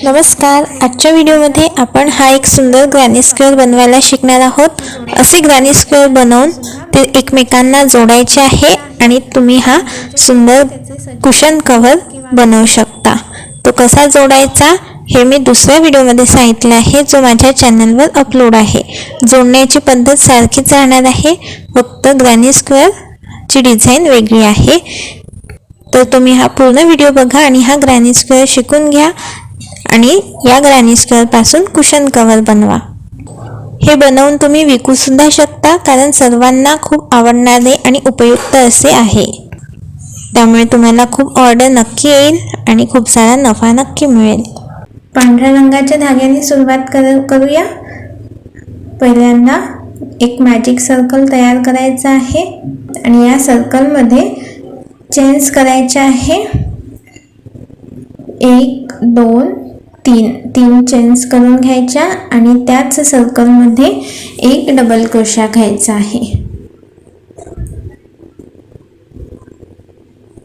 नमस्कार. आजच्या व्हिडिओमध्ये आपण हा एक सुंदर ग्रॅनी स्क्वेअर बनवायला शिकणार आहोत. असे ग्रॅनी स्क्वेअर बनवून ते एकमेकांना जोडायचे आहे आणि तुम्ही हा सुंदर कुशन कव्हर बनवू शकता. तो कसा जोडायचा हे मी दुसऱ्या व्हिडिओमध्ये सांगितले आहे, जो माझ्या चॅनलवर अपलोड आहे. जोडण्याची पद्धत सारखीच राहणार आहे, फक्त ग्रॅनी स्क्वेअरची डिझाईन वेगळी आहे. तर तुम्ही हा पूर्ण व्हिडिओ बघा आणि हा ग्रॅनी स्क्वेअर शिकून घ्या आणि या ग्रॅनी स्क्वेअर पासून कुशन कव्हर बनवा. हे बनवून तुम्ही विकू सुद्धा शकता, कारण सर्वांना खूप आवडणारे आणि उपयुक्त असे आहे. त्यामुळे तुम्हाला खूप ऑर्डर नक्की येईल आणि खूप सारा नफा नक्की मिळेल. पांढऱ्या रंगाच्या धाग्याने सुरुवात करूया. पहिल्यांदा एक मॅजिक सर्कल तयार करायचा आहे आणि या सर्कलमध्ये चेन्स करायचे आहे. 1 2 3 चेन्स करून घ्यायच्या आणि त्याच सर्कलमध्ये एक डबल क्रोशा घ्यायचा आहे.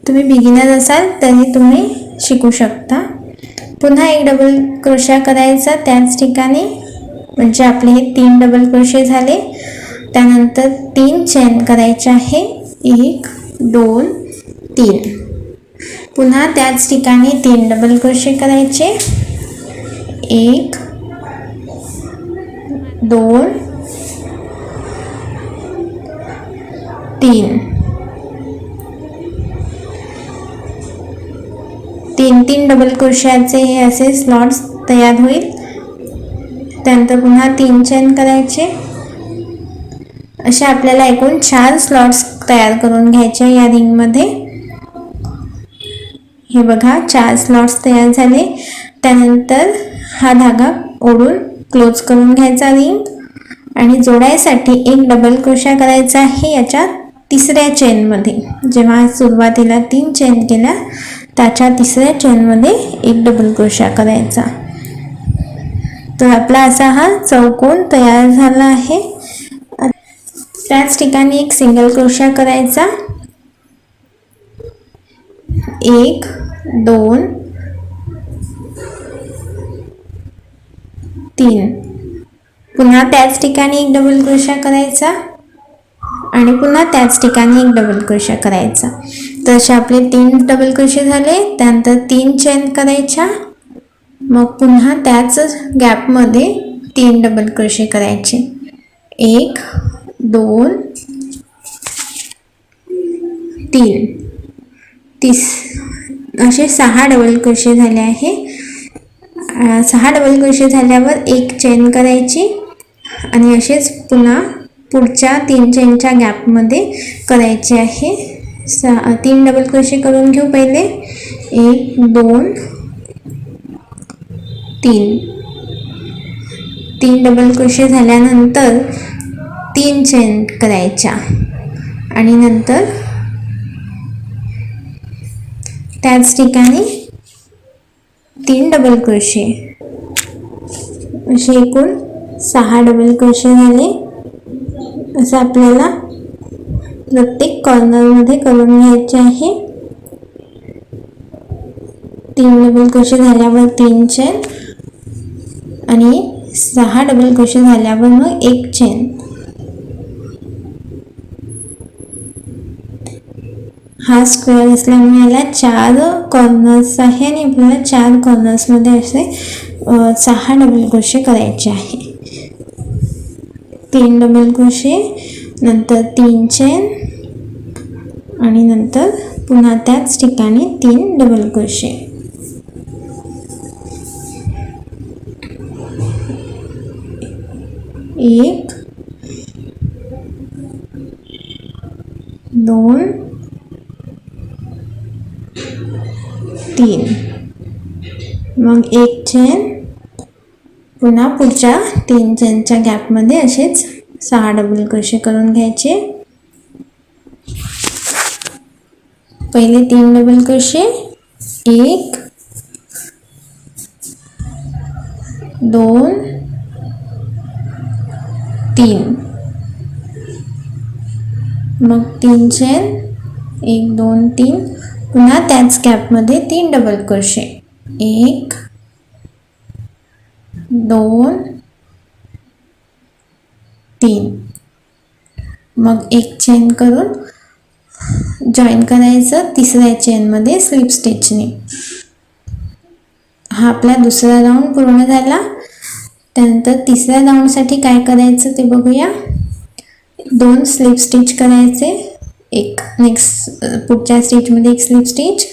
तुम्ही बिगिनर असाल तरी तुम्ही शिकू शकता. पुन्हा एक डबल क्रोशा करायचा त्याच ठिकाणी, म्हणजे आपले हे 3 डबल क्रोशे झाले. त्यानंतर 3 चेन करायचे आहे. 1 2 3. पुन्हा त्याच ठिकाणी 3 डबल क्रोशे करायचे. 1 2 3. 3 डबल क्रोशाचे हे असे स्लॉट्स तयार होईल. त्यानंतर पुन्हा 3 चेन करायचे. असे आपल्याला एकूण 4 स्लॉट्स तयार करून घ्यायचे या रिंगमध्ये. हे बघा 4 स्लॉट्स तयार झाले. त्यानंतर हा धागा ओढून क्लोज करून घ्यायचा रिंग आणि जोडायसाठी एक डबल क्रोशा करायचा आहे याच्या तिसऱ्या चेनमध्ये. जेव्हा सुरुवातीला 3 चेन केल्या त्याच्या तिसऱ्या चेनमध्ये एक डबल क्रोशा करायचा. तर आपला असा हा चौकोन तयार झाला आहे. त्याच ठिकाणी एक सिंगल क्रोशा करायचा. 1 2 3. पुन्हा त्याच ठिकाणी एक डबल क्रोशा करायचा आणि पुन्हा त्याच ठिकाणी एक डबल क्रोशा करायचा. तर असे आपले 3 डबल क्रोशे झाले. त्यानंतर 3 चेन करायच्या. मग पुन्हा त्याच गॅपमध्ये 3 डबल क्रोशे करायचे. 1 2 3 असे 6 डबल क्रोशे झाले आहे. 6 डबल क्रोशे झाल्यावर एक चेन करायची आणि असेच पुन्हा पुढच्या 3 चेनच्या गॅपमध्ये करायचे आहे. 3 डबल क्रोशे करून घेऊ पहिले. 1 2 3 डबल क्रोशे झाल्यानंतर 3 चेन करायच्या आणि नंतर त्याच ठिकाणी 3 डबल क्रोशे. असे एकूण 6 डबल क्रोशे झाले. असं आपल्याला प्रत्येक कॉर्नरमध्ये करून घ्यायचे आहे. 3 डबल क्रोशे झाल्यावर 3 चेन आणि 6 डबल क्रोशे झाल्यावर मग एक चेन. हा स्क्वेअर असल्यामुळे याला 4 कॉर्नर्स आहे आणि आपल्याला 4 कॉर्नर्समध्ये असे 6 डबल क्रोशे करायचे आहे. 3 डबल क्रोशे, नंतर 3 चेन आणि नंतर पुन्हा त्याच ठिकाणी 3 डबल क्रोशे. 1 2 3. मग एक चेन, पुन्हा पुढच्या 3 चेनच्या गॅपमध्ये असेच 6 डबल क्रोशे करून घ्यायचे. पहिले 3 डबल क्रोशे. 1 2 3. मग 3 चेन. 1 2 3. पुन्हा त्याच गॅपमध्ये 3 डबल क्रोशे. 1 2 3, मग एक चेन करून जॉईन करायचं तिसऱ्या चेनमध्ये स्लिप स्टिचने. हा आपला दुसरा राऊंड पूर्ण झाला. त्यानंतर तिसऱ्या राऊंडसाठी काय करायचं ते बघूया. 2 स्लिप स्टिच करायचे, एक नेक्स्ट पुढच्या स्टिचमध्ये एक स्लिप स्टिच,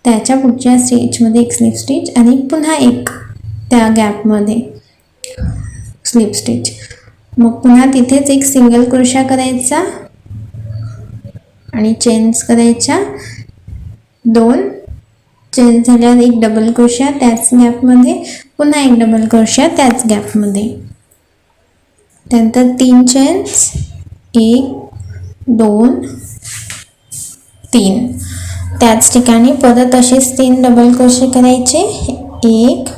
त्याच्या पुढच्या स्टिचमध्ये एक स्लिप स्टिच आणि पुन्हा एक त्या गॅपमध्ये स्लिप स्टिच. मग पुन्हा तिथेच एक सिंगल क्रोशा करायचा आणि चेन्स करायच्या. 2 चेन झाल्यावर एक डबल क्रोशा त्याच गॅपमध्ये, पुन्हा एक डबल क्रोशा त्याच गॅपमध्ये. त्यानंतर 3 चेन्स, 1 2 3. त्याच ठिकाणी परत असेच 3 डबल क्रोशे करायचे. 1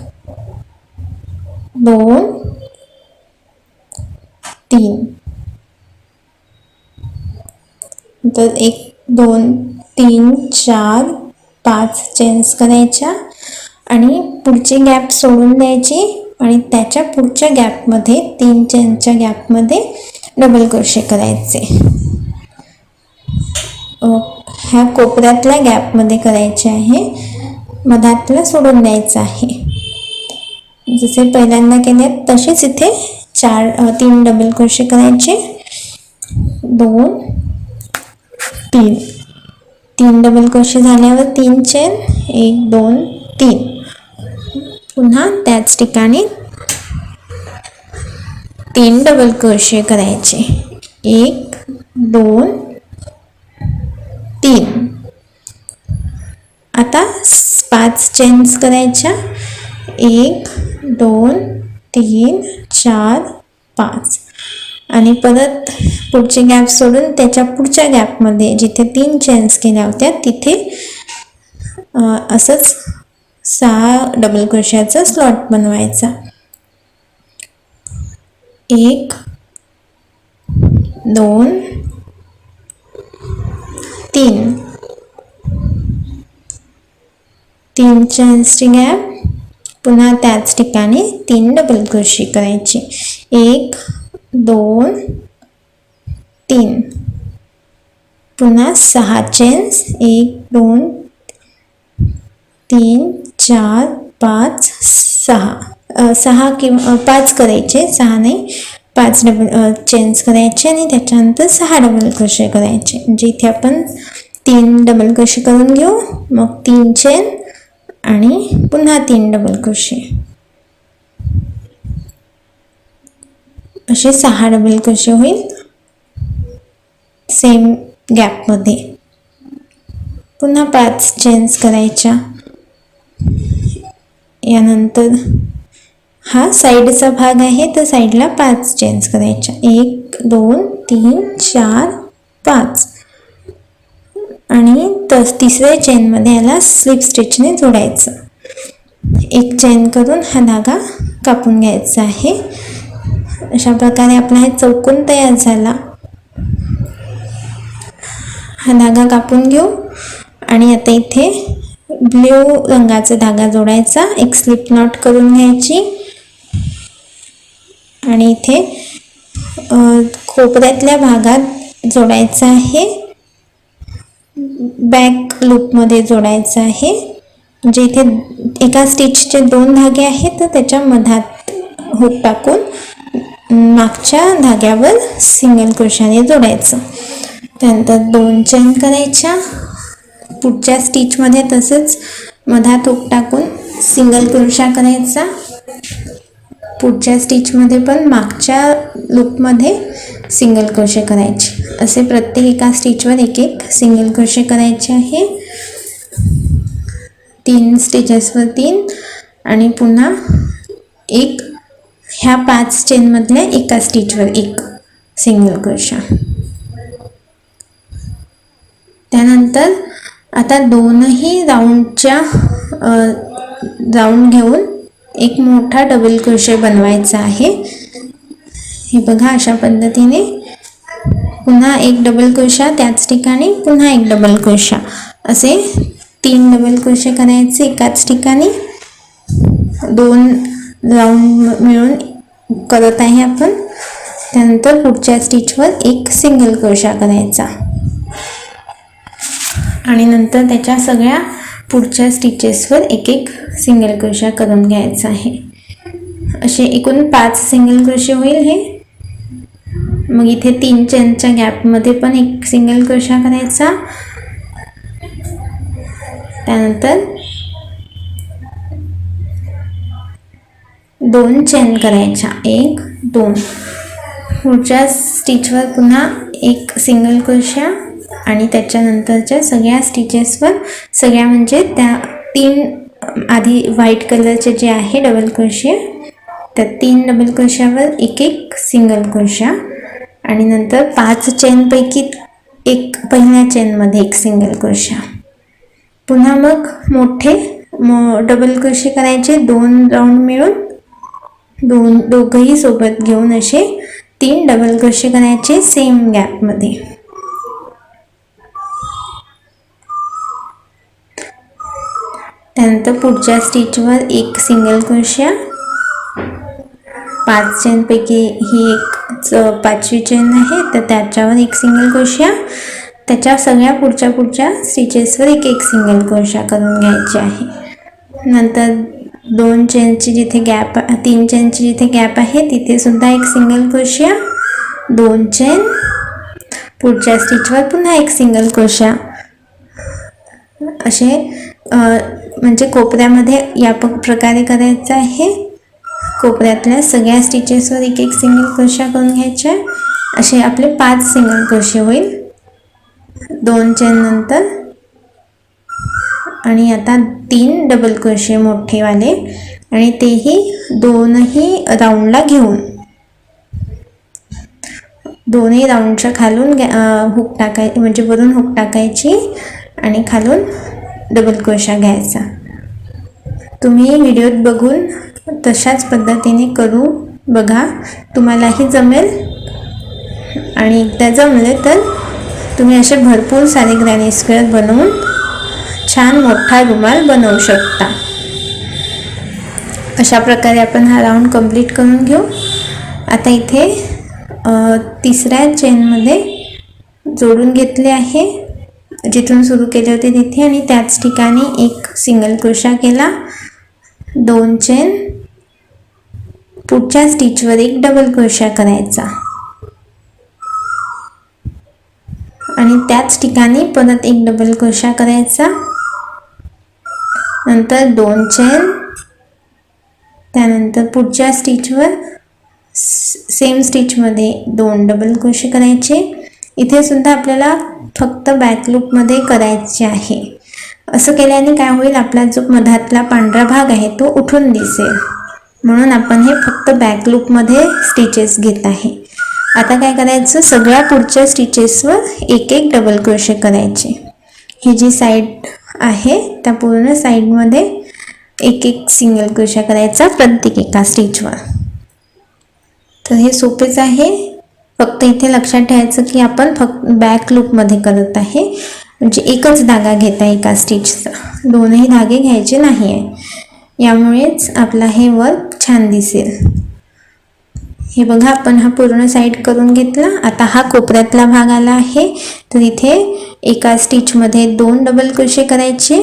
2 3. तर 1 2 3 4 5 चेन्स करायच्या आणि पुढचे गॅप सोडून द्यायची आणि त्याच्या पुढच्या गॅपमध्ये 3 चेनच्या गॅपमध्ये डबल क्रोशे करायचे. ह्या कोपऱ्यातल्या गॅपमध्ये करायचे आहे, मधातला सोडून द्यायचा आहे. जसे पहिल्यांदा केले तसेच इथे 3 डबल क्रोशे करायचे. 2 3 3 डबल क्रोशे झाल्यावर 3 चेन, 1 2 3. पुन्हा त्याच ठिकाणी 3 डबल क्रोशे करायचे. 1 2 3. आता 5 चेन्स करायच्या. 1 2 3 4 5 आणि परत पुढचे गॅप सोडून त्याच्या पुढच्या गॅपमध्ये जिथे 3 चेन्स केल्या होत्या तिथे असंच 6 डबल क्रोशाचा स्लॉट बनवायचा. 1 2 3. 3 चेन्सची गॅप, पुन्हा त्याच ठिकाणी 3 डबल क्रोशे करायचे. 1 2 3. पुन्हा 6 चेन्स, 1 2 3 4 5 6 किंवा 5 करायचे, 6 नाही 5 डबल चेन्स करायचे आणि त्याच्यानंतर 6 डबल क्रोशे करायचे. म्हणजे इथे आपण 3 डबल क्रोशे करून घेऊ, मग 3 चेन आणि पुन्हा 3 डबल क्रोशे, असे 6 डबल क्रोशे होईल सेम गॅपमध्ये. पुन्हा 5 चेन्स करायच्या. यानंतर हा साईडचा भाग आहे तर साईडला 5 चेन्स करायच्या. 1 2 3 4 5 आणि तिसऱ्या चेनमध्ये याला स्लिप स्टिचने जोडायचं. एक चेन करून हा धागा कापून घ्यायचा आहे. अशा प्रकारे आपला हा चौकोन तयार झाला. हा धागा कापून घेऊ आणि आता इथे ब्ल्यू रंगाचा धागा जोडायचा. एक स्लिप नॉट करून घ्यायची आणि इथे खोपऱ्यातल्या भागात जोडायचा आहे, बॅक लूपमध्ये जोडायचा आहे. म्हणजे इथे एका स्टिचचे 2 धागे आहेत तर त्याच्या मधात हुक टाकून मागच्या धाग्यावर सिंगल क्रोशाने जोडायचं. त्यानंतर 2 चेन करायच्या. पुढच्या स्टिचमध्ये तसंच मधात हुक टाकून सिंगल क्रोशा करायचा. पुढच्या स्टिचमध्ये पण मागच्या लूपमध्ये सिंगल क्रोशे करायचे. असे प्रत्येक एका स्टिचवर एक एक सिंगल क्रोशे करायचे आहे. 3 स्टिचेसवर 3 आणि पुन्हा एक ह्या 5 चेनमधल्या एका स्टिचवर एक सिंगल क्रोशा. त्यानंतर आता दोनही राऊंडच्या राऊंड घेऊन एक मोठा डबल क्रोशे बनवायचा आहे. हे बघा अशा पद्धतीने. पुन्हा एक डबल क्रोशा त्याच ठिकाणी, पुन्हा एक डबल क्रोशा, असे 3 डबल क्रोशे करायचे एकाच ठिकाणी. 2 राऊंड मिळून करत आहे आपण. त्यानंतर पुढच्या स्टिचवर एक सिंगल क्रोशा करायचा आणि नंतर त्याच्या सगळ्या पुढच्या स्टिचेसवर एक एक सिंगल क्रोशा करून घ्यायचा आहे. असे एकूण 5 सिंगल क्रोशे होईल हे. मग इथे 3 चेनच्या गॅपमध्ये पण एक सिंगल क्रोशा करायचा. त्यानंतर 2 चेन करायच्या, 1 2. पुढच्या स्टिचवर पुन्हा एक सिंगल क्रोशा आणि त्याच्यानंतरच्या सगळ्या स्टिचेसवर, सगळ्या म्हणजे त्या 3 आधी व्हाईट कलरचे जे आहे डबल क्रोशे, त्या 3 डबल क्रोशावर एक एक सिंगल क्रोशा आणि नंतर 5 चेनपैकी एक पहिल्या चेनमध्ये एक सिंगल क्रोशा. पुन्हा मग मोठे डबल क्रोशे करायचे 2 राऊंड मिळून, दोघंही सोबत घेऊन असे 3 डबल क्रोशे करायचे सेम गॅपमध्ये. त्यानंतर पुढच्या स्टिचवर एक सिंगल क्रोशा, 5 चेनपैकी ही एक 5वी चेन आहे तर त्याच्यावर एक सिंगल क्रोशा, त्याच्या सगळ्या पुढच्या स्टिचेसवर एक एक सिंगल क्रोशा करून घ्यायचे आहे. नंतर 2 चेनची जिथे गॅप, 3 चेनची जिथे गॅप आहे तिथे सुद्धा एक सिंगल क्रोशा, 2 चेन, पुढच्या स्टिचवर पुन्हा एक सिंगल क्रोशा. असे म्हणजे कोपऱ्यामध्ये या प्रकारे करायचं आहे. कोपऱ्यातल्या सगळ्या स्टिचेसवर एक एक सिंगल क्रोशा करून घ्यायच्या. असे आपले 5 सिंगल क्रोशे होईल 2 चेन नंतर. आणि आता 3 डबल क्रोशे मोठेवाले आणि तेही दोनही राऊंडला घेऊन, दोन्ही राऊंडच्या खालून हुक टाकायची, म्हणजे वरून हुक टाकायची आणि खालून डबल क्रोशा घ्यायचा. तुम्ही व्हिडिओत बघून तशाच पद्धतीने करू बघा, तुम्हालाही जमेल. आणि एकदा जमले तर तुम्ही असे भरपूर सारे ग्रॅनी स्क्वेअर बनवून छान मोठा रुमाल बनवू शकता. अशा प्रकारे आपण हा राऊंड कंप्लीट करून घेऊ. आता इथे 3ऱ्या चेनमध्ये जोडून घेतले आहे, जिथून सुरू केले होते तिथे, आणि त्याच ठिकाणी एक सिंगल क्रोशा केला, 2 चेन, पुढच्या स्टिचवर एक डबल क्रोशा करायचा आणि त्याच ठिकाणी परत एक डबल क्रोशा करायचा. नंतर 2 चेन, त्यानंतर पुढच्या स्टिचवर सेम स्टिचमध्ये 2 डबल क्रोशे करायचे. इथे सुद्धा आपल्याला फक्त बॅक लूपमध्ये करायचे आहे. असं केल्याने काय होईल, आपला जो मधातला पांढरा भाग आहे तो उठून दिसेल, म्हणून आपण हे फक्त बॅक लूपमध्ये स्टिचेस घेत आहे. आता काय करायचं, सगळ्या पुढच्या स्टिचेसवर एक एक डबल क्रोशे करायचे. ही जी साईड आहे त्या पूर्ण साईडमध्ये एक एक सिंगल क्रोशा करायचा प्रत्येक एका स्टिचवर. तर हे सोपेच आहे. फक्त इथे लक्षात ठेवायचं की आपण फक्त बॅक लूपमध्ये करत आहे, म्हणजे एकच धागा घेता एका स्टिचचा, दोनही धागे घ्यायचे नाही आहे. यामुळेच आपला हे वर्क छान दिसेल. हे बघा, आपण हा पूर्ण साईड करून घेतला. आता हा कोपऱ्यातला भाग आला आहे, तर इथे एका स्टिचमध्ये 2 डबल क्रोशे करायचे.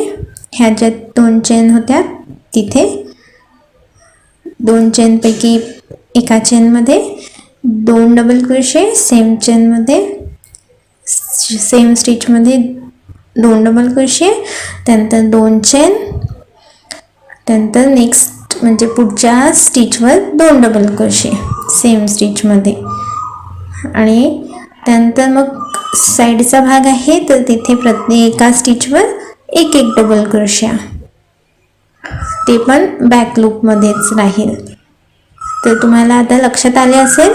ह्या ज्या 2 चेन होत्या तिथे 2 चेनपैकी एका चेनमध्ये 2 डबल क्रोशे, सेम चेनमध्ये सेम स्टिचमध्ये 2 डबल क्रोशे, त्यानंतर 2 चेन, त्यानंतर नेक्स्ट म्हणजे पुढच्या स्टिचवर 2 डबल क्रोशे सेम स्टिचमध्ये, आणि त्यानंतर मग साईडचा भाग आहे तर तिथे प्रत्येक एका स्टिचवर एक एक डबल क्रोशा, ते पण बॅक लूपमध्येच राहील. तर तुम्हाला आता लक्षात आले असेल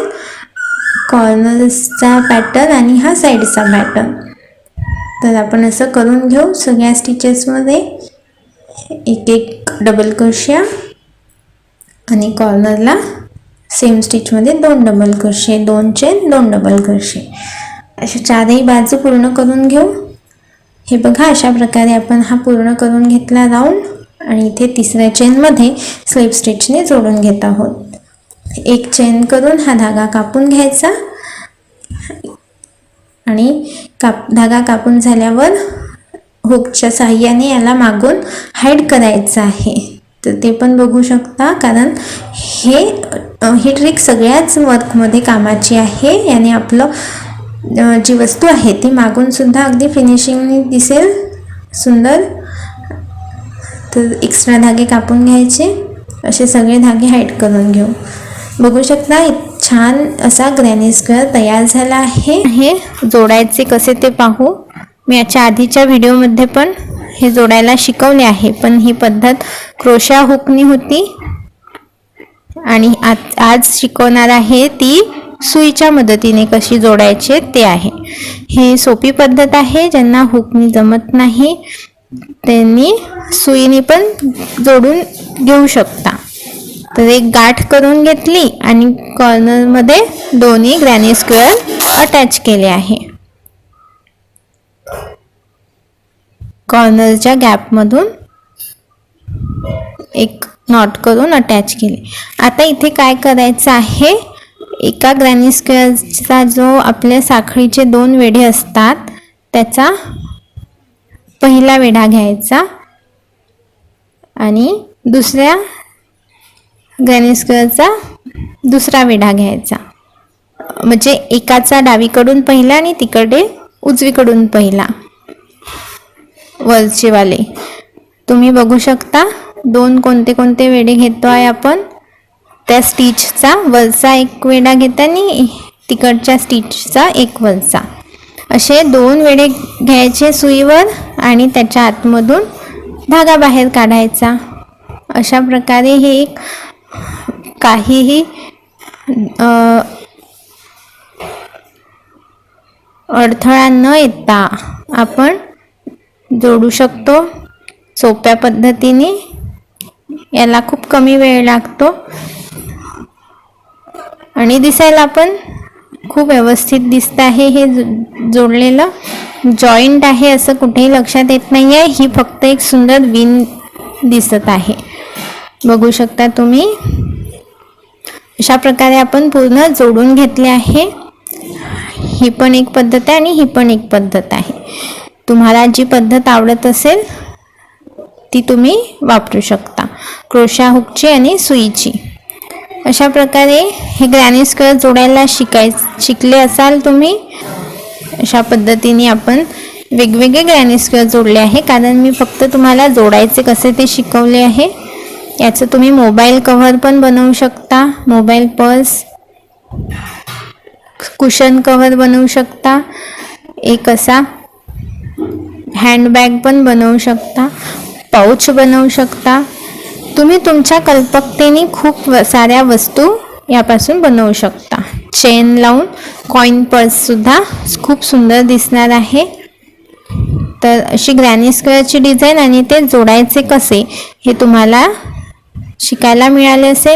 कॉर्नर्सचा पॅटर्न आणि हा साईडचा पॅटर्न. तर आपण असं करून घेऊ. सगळ्या स्टिचेसमध्ये एक एक डबल क्रोशा आणि कॉर्नरला सेम स्टिचमध्ये 2 double crochet, 2 chain, 2 double crochet, अशा चारही बाजू पूर्ण करून घेऊ. हे बघा, अशा प्रकारे आपण हा पूर्ण करून घेतला राऊंड. आणि इथे तिसऱ्या चेनमध्ये स्लिप स्टिचने जोडून घेत आहोत. एक चेन करून हा धागा कापून घ्यायचा आणि धागा कापून झाल्यावर हुकच्या साहाय्याने याला मागून हाईड करायचं आहे. तर ते पण बघू शकता, कारण ही ट्रिक सगळ्याच वर्कमध्ये कामाची आहे. याने आपलं जी वस्तू आहे ती मागून सुद्धा अगदी फिनिशिंगने दिसेल सुंदर. तर एक्स्ट्रा धागे कापून घ्यायचे, असे सगळे धागे हाईड करून घेऊ. बघू शकता छान असा ग्रॅनी स्क्वेअर तयार झाला आहे. हे जोडायचे कसे ते पाहू. मी याच्या आधीच्या व्हिडिओमध्ये पण हे जोडायला शिकवले आहे, पण ही पद्धत क्रोशा हुकनी होती आणि आज शिकवणार आहे ती सुईच्या मदतीने कशी जोडायचे ते आहे. ही सोपी पद्धत आहे. ज्यांना हुकनी जमत नाही त्यांनी सुईने पण जोडून घेऊ शकता. तर एक गाठ करून घेतली आणि कॉर्नरमध्ये दोन्ही ग्रॅनी स्क्वेअर अटॅच केले आहे. कॉर्नरच्या गॅपमधून एक नॉट करून अटॅच केले. आता इथे काय करायचं आहे, एका ग्रॅनी स्क्वेअरचा जो आपल्या साखळीचे 2 वेढे असतात त्याचा पहिला वेढा घ्यायचा आणि दुसऱ्या ग्रॅनी स्क्वेअरचा दुसरा वेढा घ्यायचा. म्हणजे एकाचा डावीकडून पहिला आणि तिकडे उजवीकडून पहिला वरचे वाले. तुम्ही बघू शकता 2 कोणते कोणते वेढे घेतो आहे आपण. त्या स्टिचचा वरचा एक वेढा घेता आणि तिकडच्या स्टिचचा एक वरचा, असे 2 वेढे घ्यायचे सुईवर आणि त्याच्या आतमधून धागा बाहेर काढायचा. अशा प्रकारे हे एक काहीही अडथळा न येता आपण जोडू शकतो सोप्या पद्धतीने. याला खूप कमी वेळ लागतो आणि दिसायला पण खूप व्यवस्थित दिसत आहे. हे जोडलेलं जॉईंट आहे असं कुठेही लक्षात येत नाही आहे. ही फक्त एक सुंदर विण दिसत आहे. बघू शकता तुम्ही. अशा प्रकारे आपण पूर्ण जोडून घेतले आहे. ही पण एक पद्धत आहे आणि ही पण एक पद्धत आहे. तुम्हाला जी पद्धत आवडत असेल ती तुम्ही वापरू शकता, क्रोशा हुकची आणि सुईची. अशा प्रकारे हे ग्रॅनी स्क्वेअर जोडायला शिकले असाल तुम्ही. अशा पद्धतीने आपण वेगवेगळे ग्रॅनी स्क्वेअर जोडले आहे, कारण मी फक्त तुम्हाला जोडायचे कसे ते शिकवले आहे. याचं तुम्ही मोबाईल कव्हर पण बनवू शकता, मोबाईल पर्स, कुशन कव्हर बनवू शकता, एक असा हँडबॅग पण बनवू शकता, पाउच बनवू शकता. तुम्ही तुमच्या कल्पकतेने खूप साऱ्या वस्तू यापासून बनवू शकता. चेन लावून कॉइन पर्ससुद्धा खूप सुंदर दिसणार आहे. तर अशी ग्रॅनी स्क्वेअरची डिझाईन आणि ते जोडायचे कसे हे तुम्हाला शिकायला मिळाले असेल.